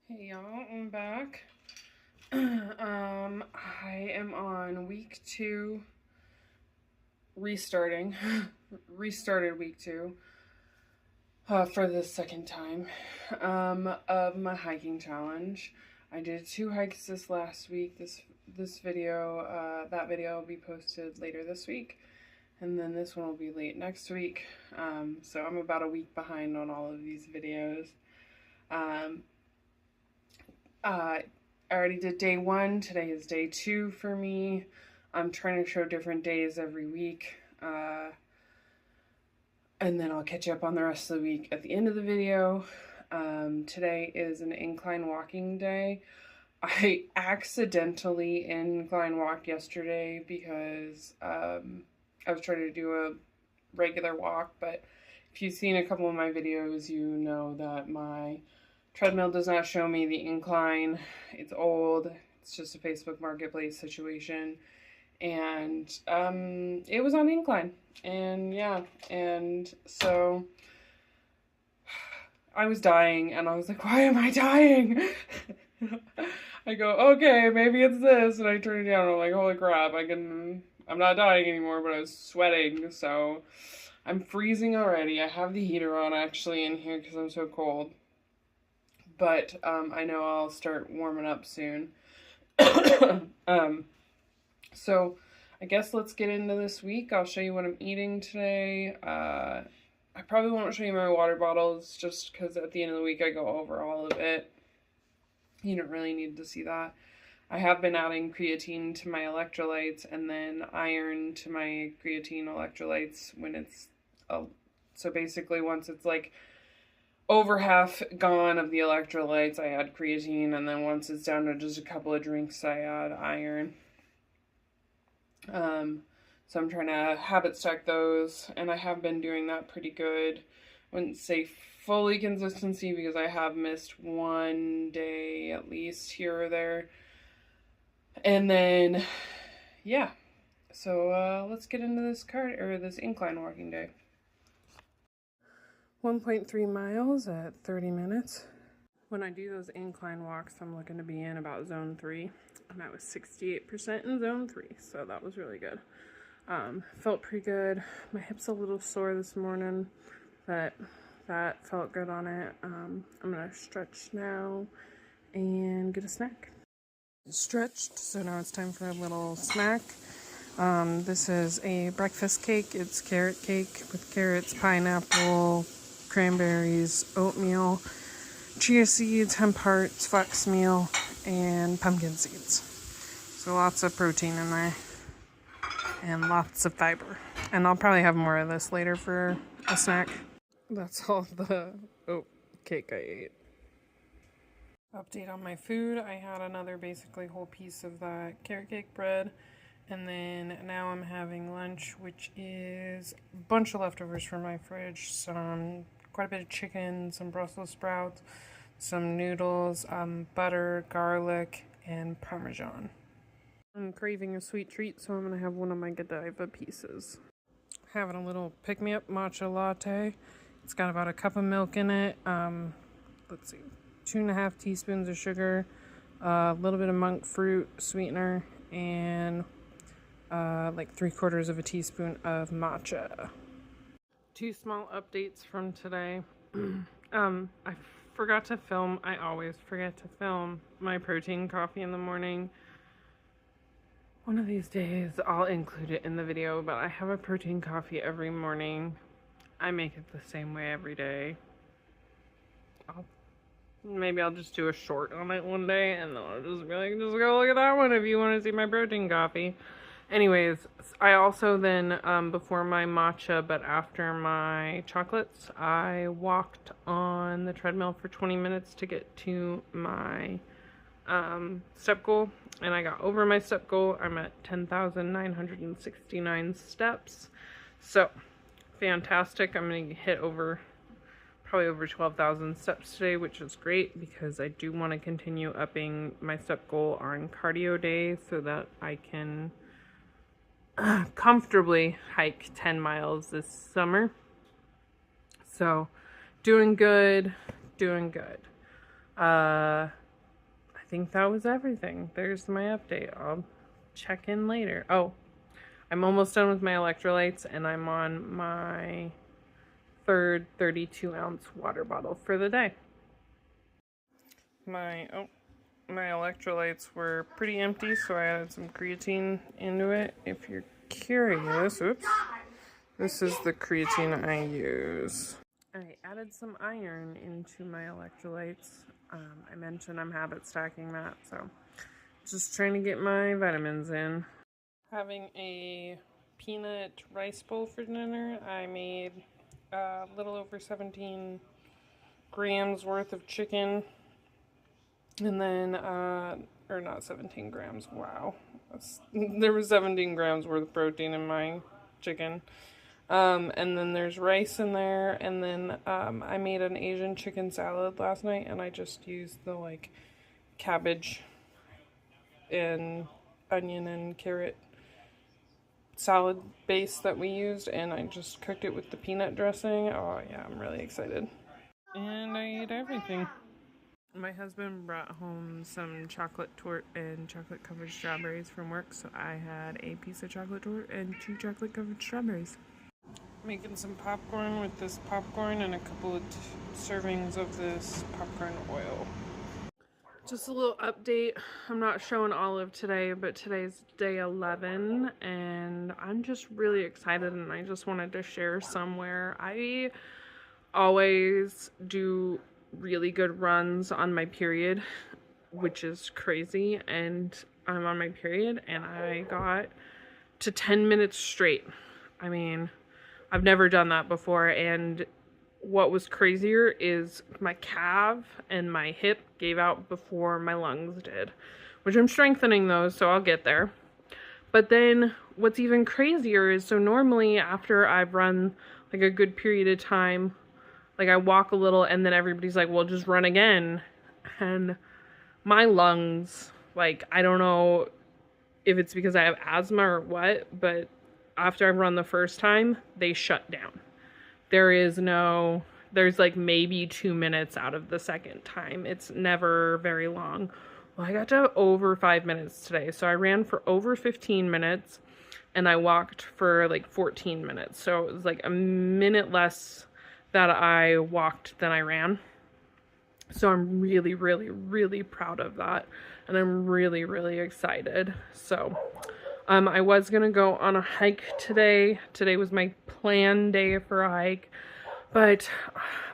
Hey y'all, I'm back. I am on week 2, restarted week 2 for the second time of my hiking challenge. I did 2 hikes this last week. That video will be posted later this week, and then this one will be late next week. So I'm about a week behind on all of these videos. I already did day 1. Today is day 2 for me. I'm trying to show different days every week. And then I'll catch up on the rest of the week at the end of the video. Today is an incline walking day. I accidentally incline walked yesterday because I was trying to do a regular walk, but if you've seen a couple of my videos, you know that my treadmill does not show me the incline. It's old. It's just a Facebook Marketplace situation. And it was on incline. And yeah, and so I was dying, and I was like, why am I dying? I go, okay, maybe it's this, and I turn it down, and I'm like, holy crap, I'm not dying anymore, but I was sweating, so I'm freezing already. I have the heater on actually in here because I'm so cold. But I know I'll start warming up soon. So I guess let's get into this week. I'll show you what I'm eating today. I probably won't show you my water bottles just because at the end of the week I go over all of it. You don't really need to see that. I have been adding creatine to my electrolytes and then iron to my creatine electrolytes when it's, so basically once it's like over half gone of the electrolytes, I add creatine, and then once it's down to just a couple of drinks, I add iron. So I'm trying to habit stack those, and I have been doing that pretty good. Wouldn't say fully consistency because I have missed one day at least here or there. And then, yeah. So let's get into this incline walking day. 1.3 miles at 30 minutes. When I do those incline walks, I'm looking to be in about zone 3. And I was 68% in zone 3, so that was really good. Felt pretty good. My hip's a little sore this morning, but that felt good on it. I'm gonna stretch now and get a snack. Stretched, so now it's time for a little snack. This is a breakfast cake. It's carrot cake with carrots, pineapple, cranberries, oatmeal, chia seeds, hemp hearts, flax meal, and pumpkin seeds. So lots of protein in there and lots of fiber. And I'll probably have more of this later for a snack. That's all the oat cake I ate. Update on my food. I had another basically whole piece of that carrot cake bread. And then now I'm having lunch, which is a bunch of leftovers from my fridge. Quite a bit of chicken, some Brussels sprouts, some noodles, butter, garlic, and Parmesan. I'm craving a sweet treat, so I'm going to have one of my Godiva pieces. Having a little pick-me-up matcha latte. It's got about a cup of milk in it. Let's see, 2.5 teaspoons of sugar, a little bit of monk fruit sweetener, and like 3/4 of a teaspoon of matcha. 2 small updates from today. I forgot to film. I always forget to film my protein coffee in the morning. One of these days I'll include it in the video, but I have a protein coffee every morning. I make it the same way every day. Maybe I'll just do a short on it one day, and then I'll just be like, just go look at that one if you want to see my protein coffee. Anyways, I also then, before my matcha, but after my chocolates, I walked on the treadmill for 20 minutes to get to my step goal, and I got over my step goal. I'm at 10,969 steps, so fantastic. I'm going to hit probably over 12,000 steps today, which is great because I do want to continue upping my step goal on cardio days so that I can comfortably hike 10 miles this summer. So doing good. I think that was everything. There's my update. I'll check in later. Oh, I'm almost done with my electrolytes, and I'm on my third 32-ounce water bottle for the day. My electrolytes were pretty empty, so I added some creatine into it. If you're curious, oops, this is the creatine I use. I added some iron into my electrolytes. I mentioned I'm habit stacking that, so just trying to get my vitamins in. Having a peanut rice bowl for dinner. I made a little over 17 grams worth of chicken, and then or not 17 grams, wow, there was 17 grams worth of protein in my chicken. And then there's rice in there, and then I made an Asian chicken salad last night, and I just used the like cabbage and onion and carrot salad base that we used, and I just cooked it with the peanut dressing. Oh yeah, I'm really excited. And I ate everything. My husband brought home some chocolate torte and chocolate covered strawberries from work, so I had a piece of chocolate torte and 2 chocolate covered strawberries. Making some popcorn with this popcorn and a couple of servings of this popcorn oil. Just a little update. I'm not showing all of today, but today's day 11, and I'm just really excited, and I just wanted to share somewhere. I always do really good runs on my period, which is crazy, and I'm on my period, and I got to 10 minutes straight. I mean, I've never done that before, and what was crazier is my calf and my hip gave out before my lungs did, which I'm strengthening those, so I'll get there. But then what's even crazier is, so normally after I've run like a good period of time, like I walk a little and then everybody's like, well, just run again. And my lungs, like, I don't know if it's because I have asthma or what, but after I've run the first time, they shut down. There's like maybe 2 minutes out of the second time. It's never very long. Well, I got to over 5 minutes today. So I ran for over 15 minutes and I walked for like 14 minutes. So it was like a minute less that I walked than I ran. So I'm really, really, really proud of that. And I'm really, really excited. So I was going to go on a hike today. Today was my planned day for a hike, but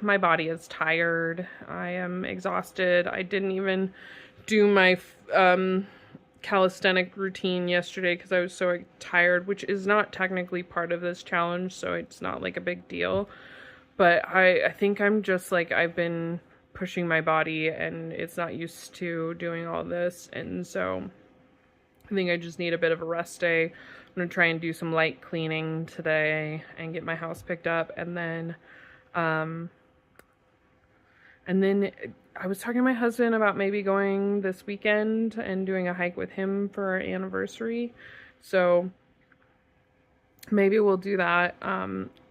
my body is tired. I am exhausted. I didn't even do my calisthenic routine yesterday because I was so tired, which is not technically part of this challenge, so it's not like a big deal. But I think I'm just like, I've been pushing my body and it's not used to doing all this, and so I think I just need a bit of a rest day. I'm going to try and do some light cleaning today and get my house picked up. And then I was talking to my husband about maybe going this weekend and doing a hike with him for our anniversary. So maybe we'll do that.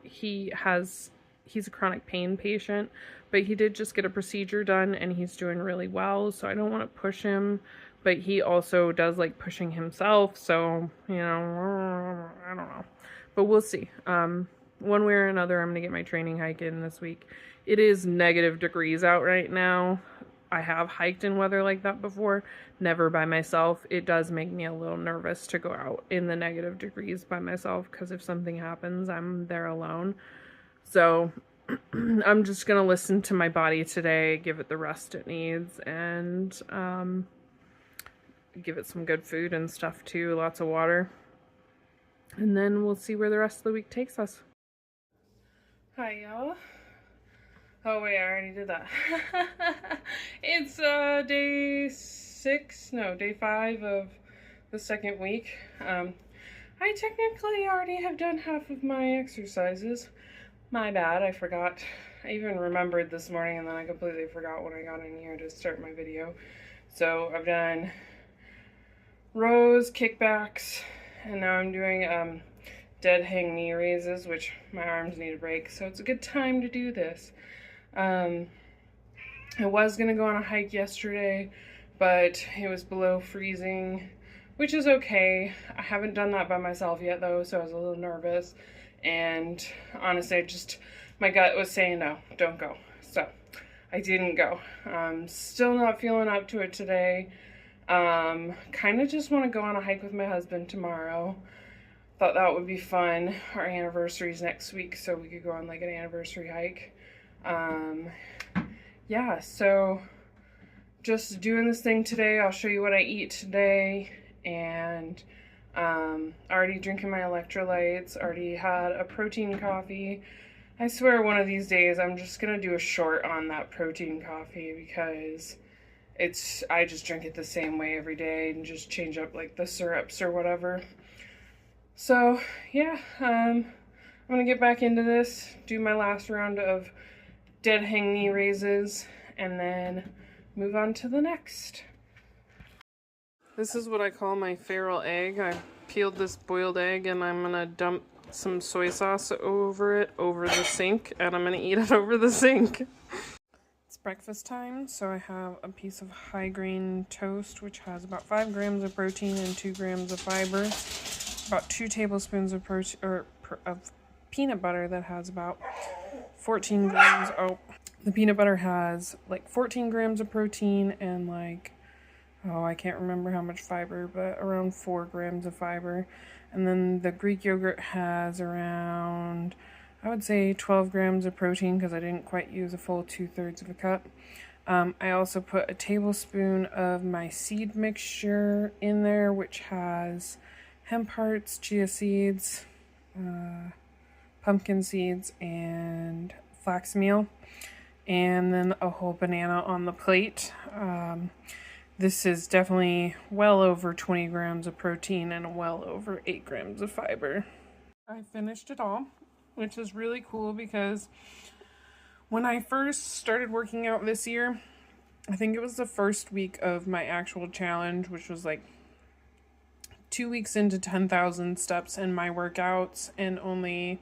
He's a chronic pain patient, but he did just get a procedure done and he's doing really well. So I don't want to push him. But he also does like pushing himself, so, you know, I don't know. But we'll see. One way or another, I'm going to get my training hike in this week. It is negative degrees out right now. I have hiked in weather like that before, never by myself. It does make me a little nervous to go out in the negative degrees by myself, because if something happens, I'm there alone. So I'm just going to listen to my body today, give it the rest it needs, and give it some good food and stuff too, lots of water, and then we'll see where the rest of the week takes us. Hi y'all. Oh wait, I already did that. It's day 5 of the second week. I technically already have done half of my exercises. My bad, I forgot. I even remembered this morning and then I completely forgot when I got in here to start my video. So I've done rows, kickbacks, and now I'm doing dead hang knee raises, which my arms need a break, so it's a good time to do this. I was going to go on a hike yesterday, but it was below freezing, which is okay. I haven't done that by myself yet though, so I was a little nervous. And honestly, my gut was saying no, don't go. So I didn't go. Still not feeling up to it today. Kind of just want to go on a hike with my husband tomorrow. Thought that would be fun. Our anniversary's next week, so we could go on like an anniversary hike. Yeah, so just doing this thing today. I'll show you what I eat today, and already drinking my electrolytes, already had a protein coffee. I swear one of these days I'm just gonna do a short on that protein coffee because I just drink it the same way every day and just change up like the syrups or whatever. So yeah, I'm gonna get back into this, do my last round of dead hang knee raises, and then move on to the next. This is what I call my feral egg. I peeled this boiled egg and I'm gonna dump some soy sauce over it, over the sink, and I'm gonna eat it over the sink. It's breakfast time, so I have a piece of high grain toast, which has about 5 grams of protein and 2 grams of fiber. About 2 tablespoons of of peanut butter that has about 14 grams. Oh, the peanut butter has like 14 grams of protein and like, oh, I can't remember how much fiber, but around 4 grams of fiber. And then the Greek yogurt has around, I would say 12 grams of protein because I didn't quite use a full 2/3 of a cup. I also put a tablespoon of my seed mixture in there, which has hemp hearts, chia seeds, pumpkin seeds, and flax meal. And then a whole banana on the plate. This is definitely well over 20 grams of protein and well over 8 grams of fiber. I finished it all, which is really cool because when I first started working out this year, I think it was the first week of my actual challenge, which was like 2 weeks into 10,000 steps in my workouts and only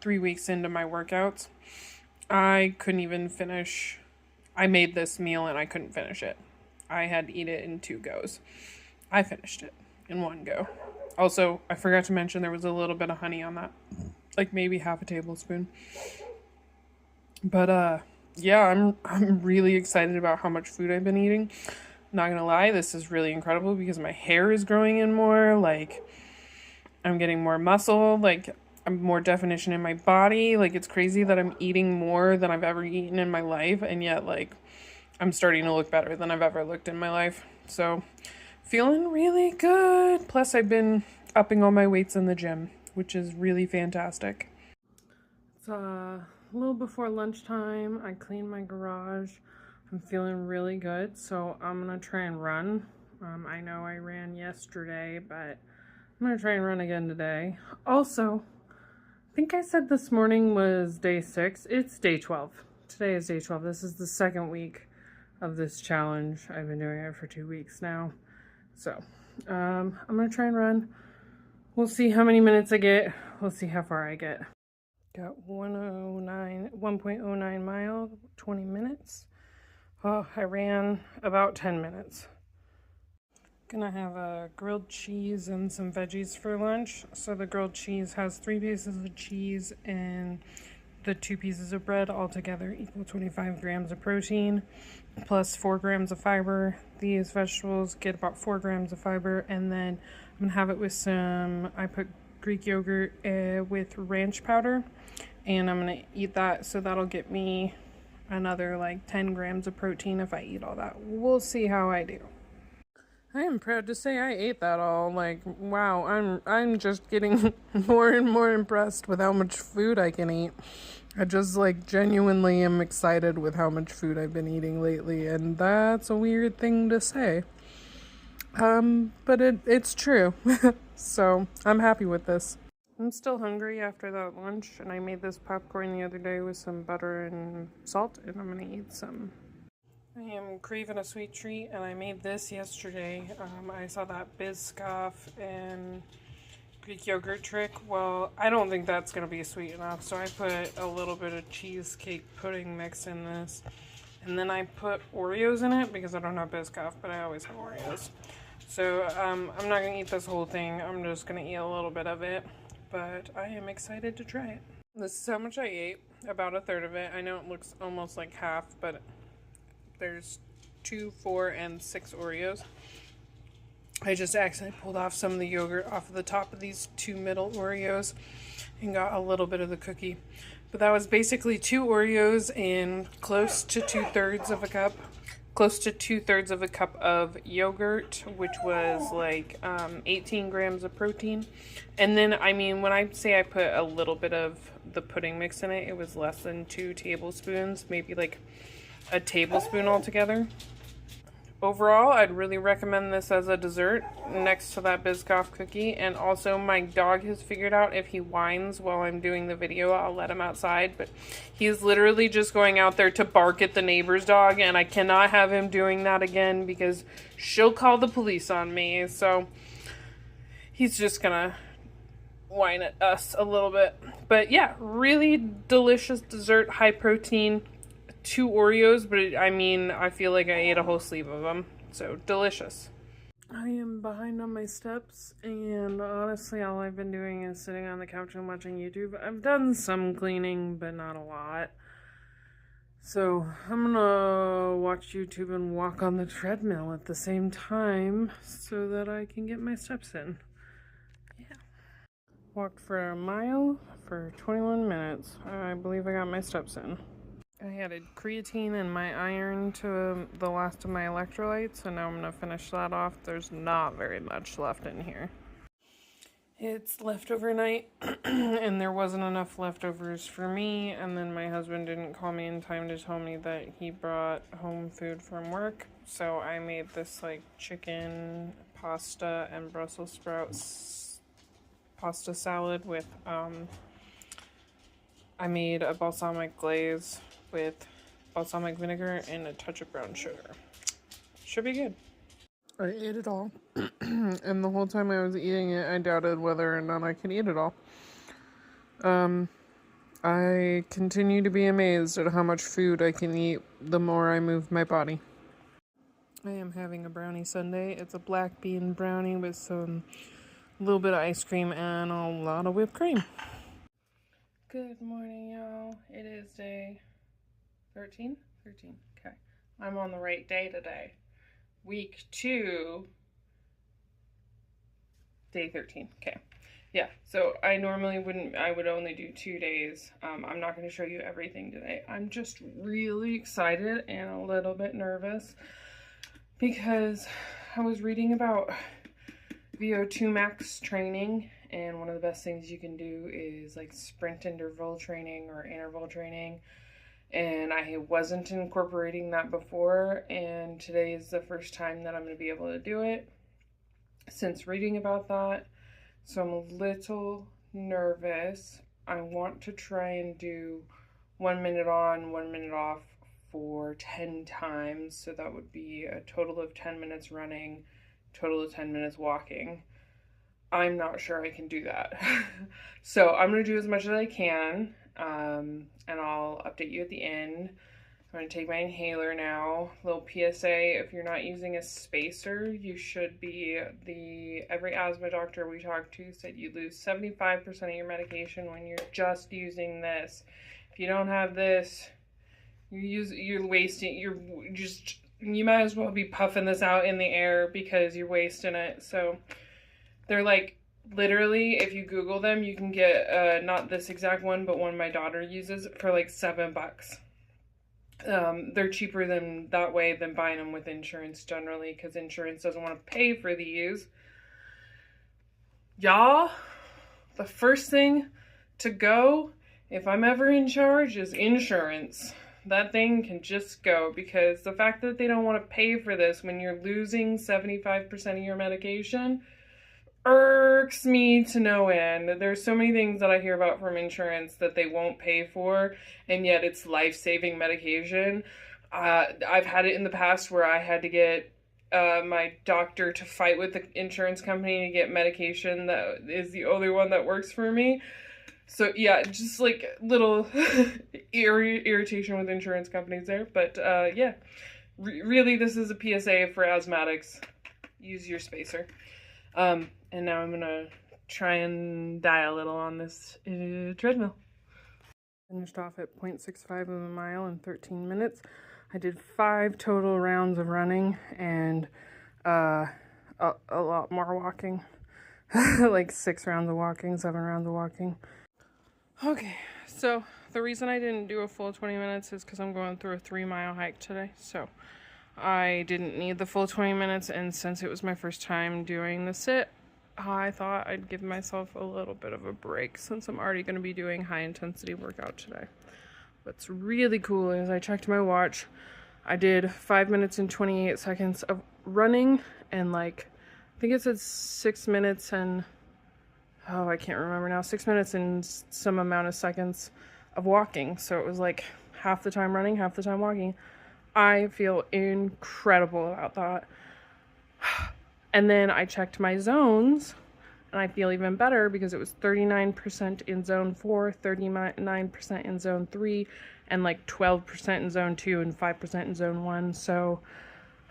3 weeks into my workouts. I couldn't even finish. I made this meal and I couldn't finish it. I had to eat it in 2 goes. I finished it in 1 go. Also, I forgot to mention there was a little bit of honey on that. Like maybe half a tablespoon. But yeah, I'm really excited about how much food I've been eating. Not gonna lie, this is really incredible because my hair is growing in more. Like, I'm getting more muscle. Like, I'm more definition in my body. Like, it's crazy that I'm eating more than I've ever eaten in my life, and yet like I'm starting to look better than I've ever looked in my life. So feeling really good. Plus I've been upping all my weights in the gym, which is really fantastic. It's a little before lunchtime. I cleaned my garage. I'm feeling really good, so I'm gonna try and run. I know I ran yesterday, but I'm gonna try and run again today. Also, I think I said this morning was day 6. It's day 12. Today is day 12. This is the 2nd week of this challenge. I've been doing it for 2 weeks now. So, I'm gonna try and run. We'll see how many minutes I get. We'll see how far I get. Got 1.09 mile, 20 minutes. Oh, I ran about 10 minutes. Gonna have a grilled cheese and some veggies for lunch. So the grilled cheese has 3 pieces of cheese and the 2 pieces of bread all together equal 25 grams of protein plus 4 grams of fiber. These vegetables get about 4 grams of fiber, and then I'm gonna have it with I put Greek yogurt with ranch powder, and I'm gonna eat that, so that'll get me another like 10 grams of protein if I eat all that. We'll see how I do. I am proud to say I ate that all. Like, wow, I'm just getting more and more impressed with how much food I can eat. I just like genuinely am excited with how much food I've been eating lately, and that's a weird thing to say. But it's true. So I'm happy with this. I'm still hungry after that lunch, and I made this popcorn the other day with some butter and salt, and I'm gonna eat some. I am craving a sweet treat, and I made this yesterday. I saw that Biscoff and Greek yogurt trick. Well, I don't think that's going to be sweet enough, so I put a little bit of cheesecake pudding mix in this, And then I put Oreos in it because I don't have Biscoff, but I always have Oreos. So I'm not going to eat this whole thing. I'm just going to eat a little bit of it. But I am excited to try it. This is how much I ate. About a third of it. I know it looks almost like half, but there's 2, 4, and 6 Oreos. I just accidentally pulled off some of the yogurt off of the top of these 2 middle Oreos and got a little bit of the cookie. But that was basically 2 Oreos and close to 2/3 of a cup. Close to 2/3 of a cup of yogurt, which was like 18 grams of protein. And then, I mean, when I say I put a little bit of the pudding mix in it, it was less than 2 tablespoons, maybe like a tablespoon altogether. Overall, I'd really recommend this as a dessert next to that Biscoff cookie. And also, my dog has figured out if he whines while I'm doing the video, I'll let him outside. But he's literally just going out there to bark at the neighbor's dog, and I cannot have him doing that again because she'll call the police on me. So he's just gonna whine at us a little bit. But yeah, really delicious dessert, high protein. 2 Oreos, but I mean, I feel like I ate a whole sleeve of them. So delicious. I am behind on my steps, and honestly, all I've been doing is sitting on the couch and watching YouTube. I've done some cleaning, but not a lot. So I'm gonna watch YouTube and walk on the treadmill at the same time so that I can get my steps in. Yeah. Walked for a mile for 21 minutes. I believe I got my steps in. I added creatine and my iron to the last of my electrolytes, and now I'm going to finish that off. There's not very much left in here. It's leftover night, and there wasn't enough leftovers for me, and then my husband didn't call me in time to tell me that he brought home food from work, so I made this, like, chicken, pasta, and Brussels sprouts pasta salad with, I made a balsamic glaze with balsamic vinegar and a touch of brown sugar. Should be good. I ate it all. And the whole time I was eating it, I doubted whether or not I could eat it all. I continue to be amazed at how much food I can eat the more I move my body. I am having a brownie sundae. It's a black bean brownie with some little bit of ice cream and a lot of whipped cream. Good morning, y'all. It is day 13? 13, okay. I'm on the right day today. Week 2, day 13, okay. Yeah, so I would only do 2 days. I'm not going to show you everything today. I'm just really excited and a little bit nervous because I was reading about VO2 max training, and one of the best things you can do is like sprint interval training or interval training. And I wasn't incorporating that before, and today is the first time that I'm going to be able to do it since reading about that. So I'm a little nervous. I want to try and do 1 minute on, 1 minute off for 10 times. So that would be a total of 10 minutes running, total of 10 minutes walking. I'm not sure I can do that. So I'm going to do as much as I can. And I'll update you at the end. I'm going to take my inhaler now. Little PSA, if you're not using a spacer, you should be. Every asthma doctor we talked to said you lose 75% of your medication when you're just using this. If you don't have this, you're wasting, you might as well be puffing this out in the air because you're wasting it. So they're like, literally, if you Google them, you can get, not this exact one, but one my daughter uses for like $7. They're cheaper than buying them with insurance generally, because insurance doesn't want to pay for these. Y'all, the first thing to go, if I'm ever in charge, is insurance. That thing can just go, because the fact that they don't want to pay for this when you're losing 75% of your medication irks me to no end. There's so many things that I hear about from insurance that they won't pay for, and yet it's life-saving medication. I've had it in the past where I had to get my doctor to fight with the insurance company to get medication that is the only one that works for me. So yeah, just like little irritation with insurance companies there. But yeah, really this is a PSA for asthmatics. Use your spacer. And now I'm gonna try and die a little on this treadmill. Finished off at 0.65 of a mile in 13 minutes. I did 5 total rounds of running and a lot more walking. Like 6 rounds of walking, 7 rounds of walking. Okay, so the reason I didn't do a full 20 minutes is because I'm going through a 3-mile hike today. So I didn't need the full 20 minutes, and since it was my first time doing the sit, I thought I'd give myself a little bit of a break since I'm already going to be doing high intensity workout today. What's really cool is I checked my watch. I did 5 minutes and 28 seconds of running and like, I think it said 6 minutes and, oh, I can't remember now, 6 minutes and some amount of seconds of walking. So it was like half the time running, half the time walking. I feel incredible about that. And then I checked my zones, and I feel even better because it was 39% in zone 4, 39% in zone 3, and like 12% in zone 2 and 5% in zone 1. So,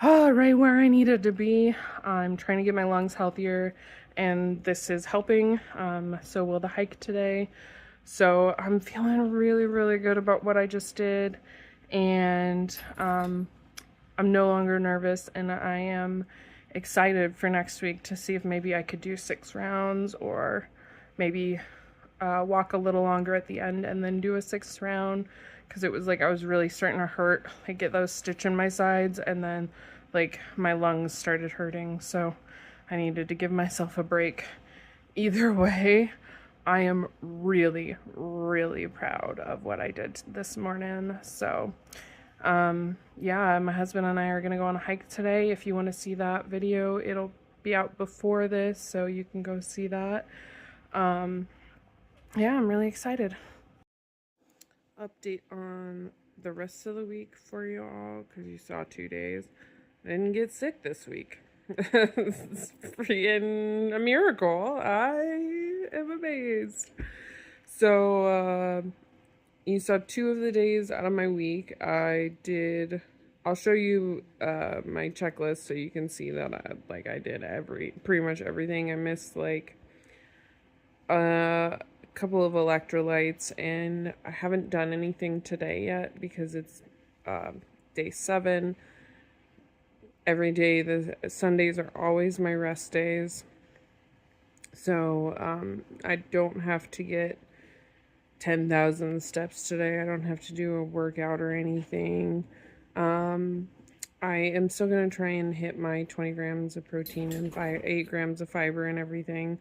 right where I needed to be. I'm trying to get my lungs healthier, and this is helping. So will the hike today. So I'm feeling really, really good about what I just did, and I'm no longer nervous, and I am excited for next week to see if maybe I could do 6 rounds or maybe walk a little longer at the end and then do a 6th round, because it was like I was really starting to hurt. I get those stitch in my sides, and then like my lungs started hurting, so I needed to give myself a break. Either way, I am really, really proud of what I did this morning. So yeah, my husband and I are gonna go on a hike today. If you want to see that video, it'll be out before this, so you can go see that. Yeah, I'm really excited. Update on the rest of the week for you all, because you saw 2 days. I didn't get sick this week. It's freaking a miracle. I am amazed. So you saw 2 of the days out of my week. I'll show you my checklist so you can see that I did pretty much everything. I missed like a couple of electrolytes, and I haven't done anything today yet because it's day 7. Every day, the Sundays are always my rest days. So I don't have to get 10,000 steps today. I don't have to do a workout or anything. I am still going to try and hit my 20 grams of protein and 8 grams of fiber and everything.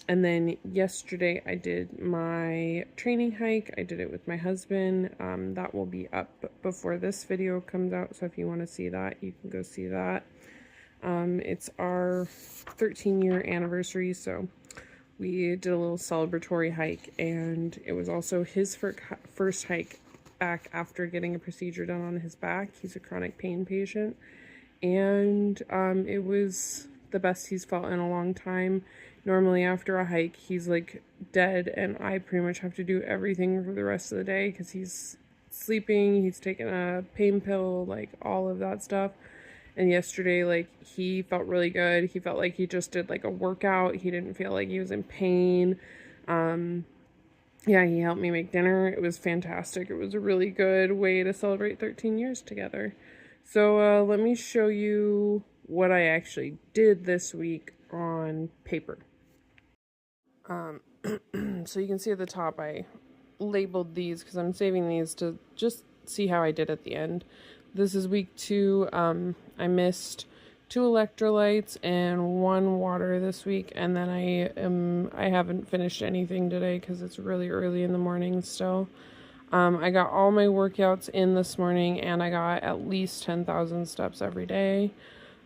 And then yesterday I did my training hike. I did it with my husband. That will be up before this video comes out. So if you want to see that, you can go see that. It's our 13-year anniversary, so we did a little celebratory hike, and it was also his first hike back after getting a procedure done on his back. He's a chronic pain patient, and it was the best he's felt in a long time. Normally after a hike, he's like dead, and I pretty much have to do everything for the rest of the day because he's sleeping, he's taking a pain pill, like all of that stuff. And yesterday, like, he felt really good. He felt like he just did like a workout. He didn't feel like he was in pain. Yeah, he helped me make dinner. It was fantastic. It was a really good way to celebrate 13 years together. So let me show you what I actually did this week on paper. So you can see at the top I labeled these because I'm saving these to just see how I did at the end. This is week 2. I missed 2 electrolytes and 1 water this week, and then I haven't finished anything today because it's really early in the morning still. I got all my workouts in this morning, and I got at least 10,000 steps every day.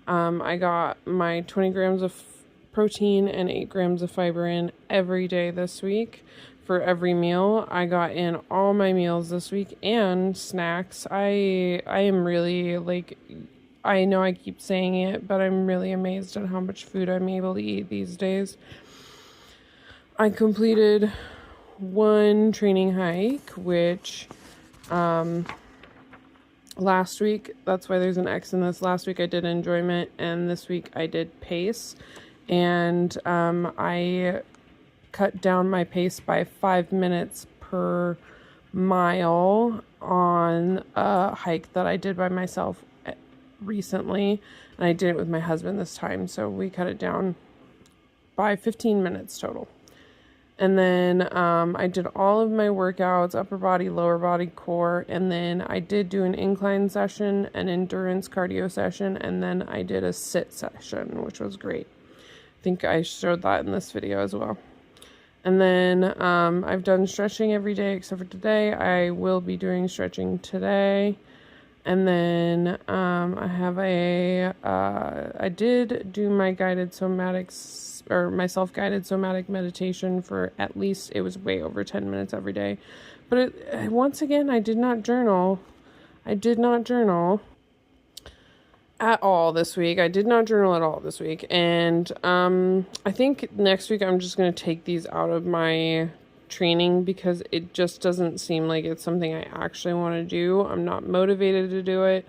I got my 20 grams of protein and 8 grams of fiber in every day this week for every meal. I got in all my meals this week and snacks. I am really, like, I know I keep saying it, but I'm really amazed at how much food I'm able to eat these days. I completed one training hike, which last week, that's why there's an X in this. Last week I did enjoyment, and this week I did pace. And I cut down my pace by 5 minutes per mile on a hike that I did by myself recently. And I did it with my husband this time, so we cut it down by 15 minutes total. And then I did all of my workouts, upper body, lower body, core. And then I did do an incline session, an endurance cardio session, and then I did a sit session, which was great. I think I showed that in this video as well. And then I've done stretching every day except for today. I will be doing stretching today. And then I did do my guided somatics, or my self-guided somatic meditation for at least, it was way over 10 minutes every day. But once again, I did not journal. I did not journal at all this week. I did not journal at all this week. And I think next week I'm just going to take these out of my training because it just doesn't seem like it's something I actually want to do. I'm not motivated to do it.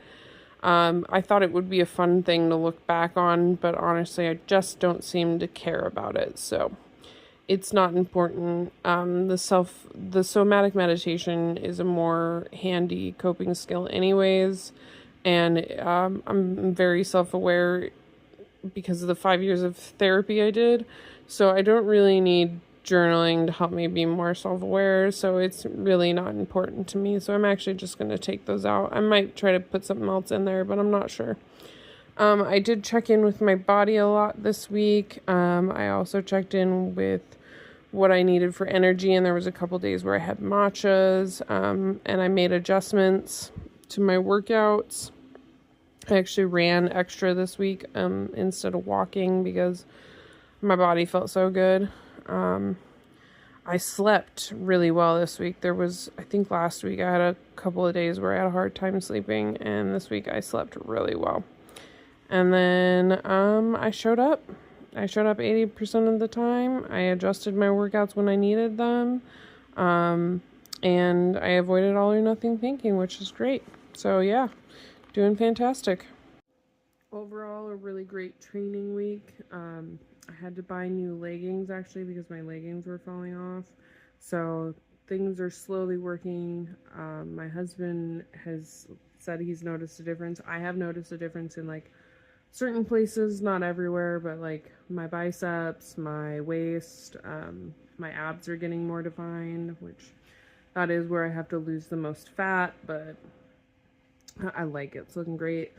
I thought it would be a fun thing to look back on, but honestly, I just don't seem to care about it. So it's not important. The somatic meditation is a more handy coping skill anyways. And I'm very self-aware because of the 5 years of therapy I did. So I don't really need journaling to help me be more self-aware. So it's really not important to me. So I'm actually just going to take those out. I might try to put something else in there, but I'm not sure. I did check in with my body a lot this week. I also checked in with what I needed for energy. And there was a couple days where I had matchas. And I made adjustments to my workouts. I actually ran extra this week instead of walking because my body felt so good. I slept really well this week. I think last week I had a couple of days where I had a hard time sleeping, and this week I slept really well. And then I showed up. I showed up 80% of the time. I adjusted my workouts when I needed them. And I avoided all or nothing thinking, which is great. So yeah, doing fantastic. Overall, a really great training week. I had to buy new leggings actually because my leggings were falling off. So things are slowly working. My husband has said he's noticed a difference. I have noticed a difference in like certain places, not everywhere, but like my biceps, my waist, my abs are getting more defined, which that is where I have to lose the most fat, but I like it. It's looking great.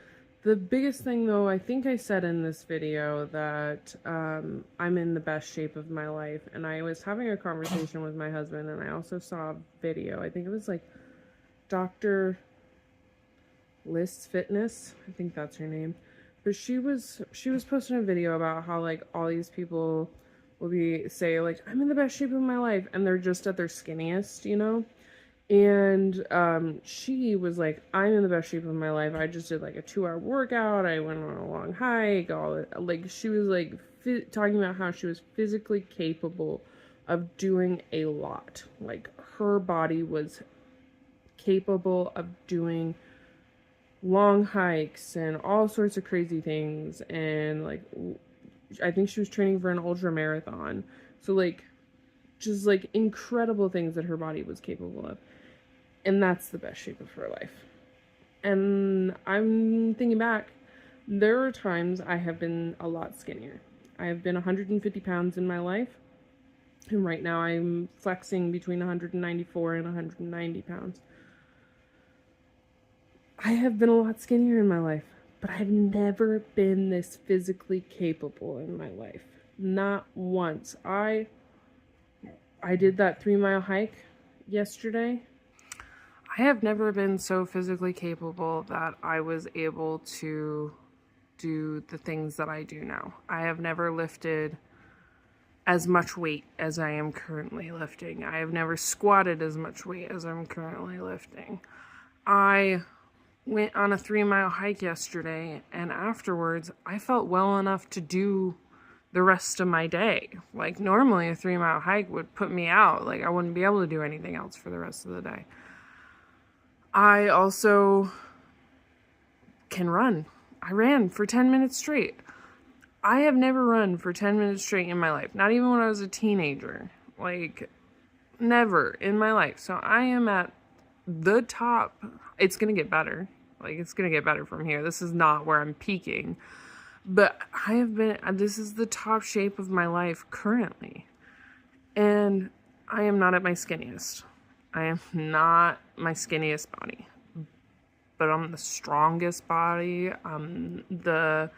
The biggest thing though, I think I said in this video that I'm in the best shape of my life, and I was having a conversation with my husband, and I also saw a video. I think it was like Dr. Liz Fitness, I think that's her name, but she was posting a video about how like all these people will say like, I'm in the best shape of my life, and they're just at their skinniest, you know. And she was like, I'm in the best shape of my life. I just did like a 2-hour workout. I went on a long hike. Like she was like talking about how she was physically capable of doing a lot. Like her body was capable of doing long hikes and all sorts of crazy things. And like, I think she was training for an ultra marathon. So like, just like incredible things that her body was capable of. And that's the best shape of her life. And I'm thinking back, there are times I have been a lot skinnier. I have been 150 pounds in my life. And right now I'm flexing between 194 and 190 pounds. I have been a lot skinnier in my life, but I've never been this physically capable in my life. Not once. I did that 3-mile hike yesterday. I have never been so physically capable that I was able to do the things that I do now. I have never lifted as much weight as I am currently lifting. I have never squatted as much weight as I'm currently lifting. I went on a 3-mile hike yesterday, and afterwards I felt well enough to do the rest of my day. Like normally a 3-mile hike would put me out. Like I wouldn't be able to do anything else for the rest of the day. I also can run. I ran for 10 minutes straight. I have never run for 10 minutes straight in my life. Not even when I was a teenager. Like, never in my life. So I am at the top. It's going to get better. Like, it's going to get better from here. This is not where I'm peaking. But this is the top shape of my life currently. And I am not at my skinniest. I am not my skinniest body. But I'm the strongest body. I'm the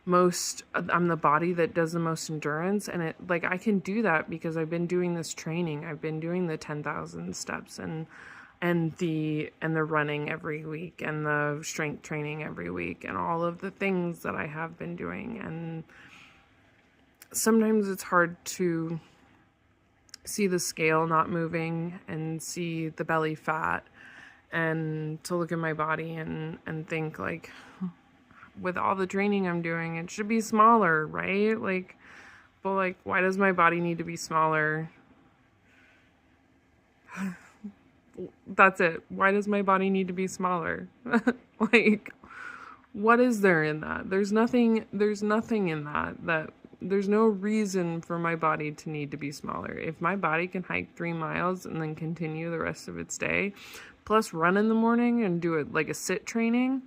body that does the most endurance. And I can do that because I've been doing this training. I've been doing the 10,000 steps and the running every week and the strength training every week and all of the things that I have been doing. And sometimes it's hard to see the scale not moving and see the belly fat and to look at my body and think like, with all the training I'm doing, it should be smaller, right? Like, but like, why does my body need to be smaller? That's it. Why does my body need to be smaller? Like, what is there in that? There's nothing in that there's no reason for my body to need to be smaller. If my body can hike 3 miles and then continue the rest of its day, plus run in the morning and do it like a sit training,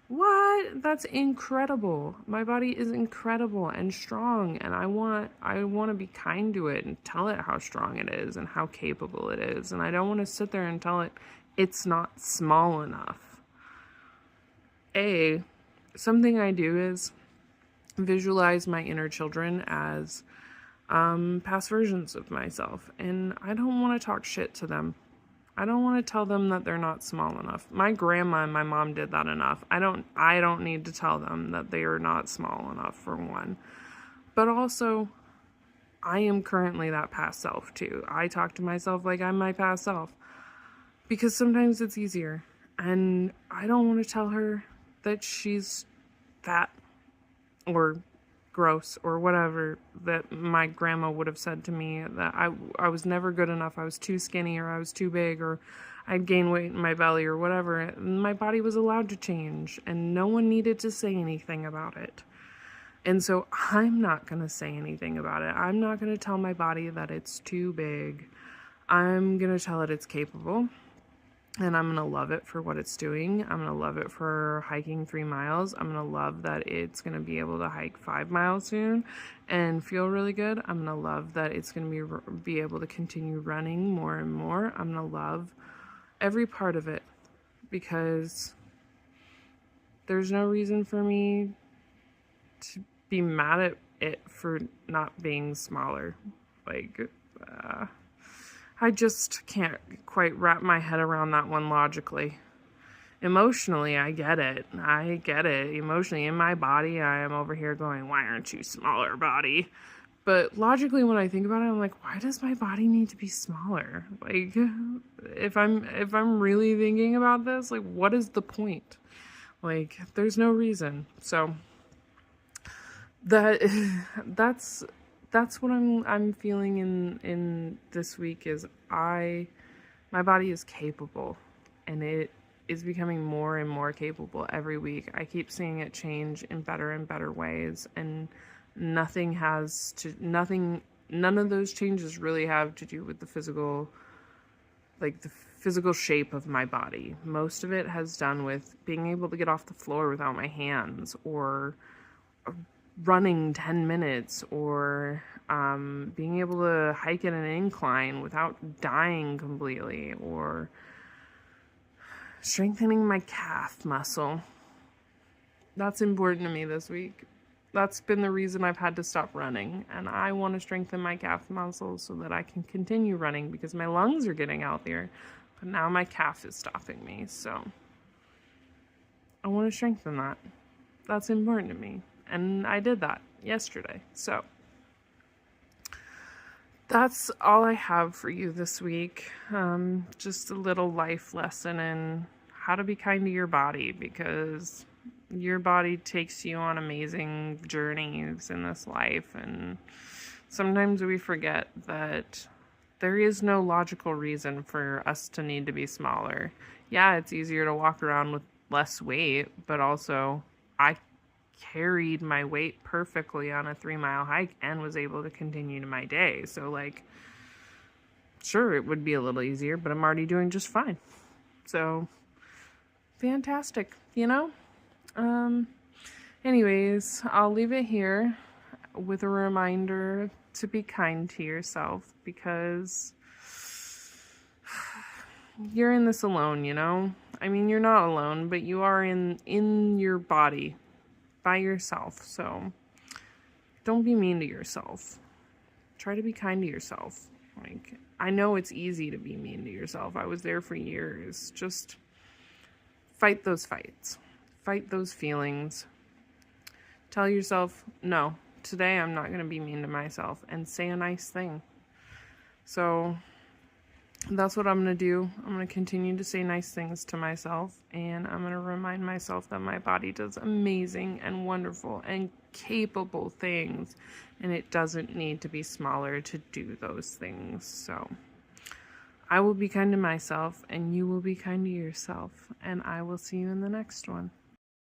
what? That's incredible. My body is incredible and strong, and I want to be kind to it and tell it how strong it is and how capable it is. And I don't want to sit there and tell it it's not small enough. Something I do is visualize my inner children as past versions of myself, and I don't want to talk shit to them. I don't want to tell them that they're not small enough. My grandma and my mom did that enough. I don't need to tell them that they are not small enough, for one. But also, I am currently that past self too. I talk to myself like I'm my past self because sometimes it's easier. And I don't want to tell her that she's fat or gross or whatever that my grandma would have said to me, that I was never good enough, I was too skinny, or I was too big, or I'd gain weight in my belly or whatever. My body was allowed to change and no one needed to say anything about it. And so I'm not going to say anything about it. I'm not going to tell my body that it's too big. I'm going to tell it it's capable. And I'm going to love it for what it's doing. I'm going to love it for hiking 3 miles. I'm going to love that it's going to be able to hike 5 miles soon and feel really good. I'm going to love that it's going to be able to continue running more and more. I'm going to love every part of it because there's no reason for me to be mad at it for not being smaller. I just can't quite wrap my head around that one logically. Emotionally, I get it. Emotionally, in my body, I am over here going, why aren't you smaller, body? But logically, when I think about it, I'm like, why does my body need to be smaller? Like, if I'm really thinking about this, like, what is the point? Like, there's no reason. So that's what I'm feeling in this week is my body is capable, and it is becoming more and more capable every week. I keep seeing it change in better and better ways, and none of those changes really have to do with the physical shape of my body. Most of it has done with being able to get off the floor without my hands, or running 10 minutes, or being able to hike in an incline without dying completely, or strengthening my calf muscle. That's important to me this week. That's been the reason I've had to stop running, and I want to strengthen my calf muscles so that I can continue running because my lungs are getting healthier, but now my calf is stopping me, so I want to strengthen that. That's important to me. And I did that yesterday. So that's all I have for you this week. Just a little life lesson in how to be kind to your body, because Your body takes you on amazing journeys in this life, and sometimes we forget that there is no logical reason for us to need to be smaller. Yeah, it's easier to walk around with less weight, but also I carried my weight perfectly on a 3-mile hike and was able to continue to my day. So, like, sure, it would be a little easier, but I'm already doing just fine. So, fantastic, you know? Anyways, I'll leave it here with a reminder to be kind to yourself, because you're in this alone, you know? I mean, you're not alone, but you are in your body by yourself. So don't be mean to yourself. Try to be kind to yourself. Like, I know it's easy to be mean to yourself. I was there for years. Just fight those fights. Fight those feelings. Tell yourself, no, today I'm not going to be mean to myself, and say a nice thing. So that's what I'm going to do. I'm going to continue to say nice things to myself, and I'm going to remind myself that my body does amazing and wonderful and capable things, and it doesn't need to be smaller to do those things. So I will be kind to myself, and you will be kind to yourself, and I will see you in the next one.